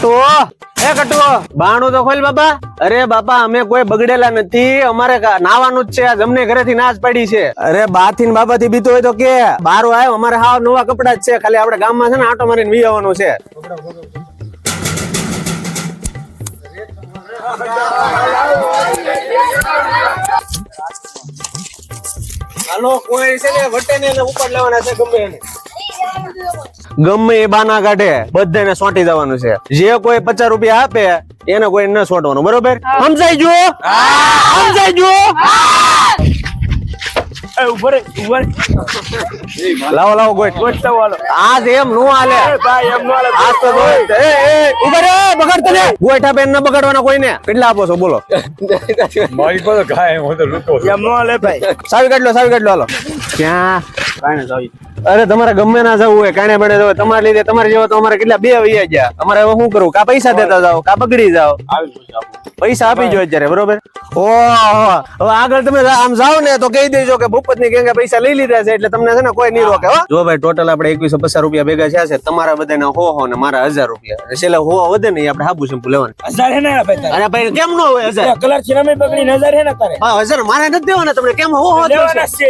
કટુ એ કટુ બાણું તો ખોલ બાપા. અરે બાપા અમે કોઈ બગડેલા નથી, અમારે નાવાનું જ છે. આજ અમને ઘરેથી નાશ પડી છે. અરે બા થી બાબા થી બીતો હોય તો કે બારો આવ્યો, અમારે હાવ નવા કપડા જ છે. ખાલી આપણે ગામમાં છે ને આટો મારીને વી આવવાનું છે. હાલો કોઈ છે ને વટે ને ઉપર લેવાના છે ગમે એ બાના કાઢે બધાને સોંટી જવાનું છે. જે કોઈ 50 રૂપિયા આપે એને કોઈ ન સોંટવાનું, બરોબર? સમજાઈ ગયો? સમજાઈ ગયો? લાવો લાવો ગોઠ. આજ એમ નો હાલે આજ તો ઉભા રે બગાડતો ને. ગોઠા બેન ન બગાડવાના કોઈને. કેટલા આપો છો બોલો? મારી પાસે કાય હું તો લૂટો એમ નો હાલે ભાઈ. સાવી કાઢ લો હાલો. ક્યાં કાણે સાવી? અરે તમારે ગમે ના જવું હોય, કાણે બને જવું, તમારે લીધે તમારે જેવા તો અમારે કેટલા 2 વૈયા ગયા. અમારે હવે શું કરવું? કા પૈસા દેતા જાઓ કા બગડી જાઓ. પૈસા આપી જો અત્યારે, બરોબર? ઓહો હવે આગળ તમે આમ જાઓ ને તો કહી દેજો કે ભૂપત ની ગેંગે પૈસા લઈ લીધા છે, એટલે તમને છે ને કોઈ નહીં રોકે. જો ભાઈ ટોટલ આપણે 2150 રૂપિયા ભેગા થયા છે. તમારા બધાના 100 ને મારા 1000 રૂપિયા. છેલ્લે 100 વધે ને આપણે હાબુ શેમ્પુ લેવાનું. 1000 હે ને ભાઈ? અરે ભાઈ કેમ નો હોય 1000? કલર છે ને બગડી 1000 હે ને તારે? હા 1000 મારે નથી દેવાના તમને. કેમ 100 લેવાના છે.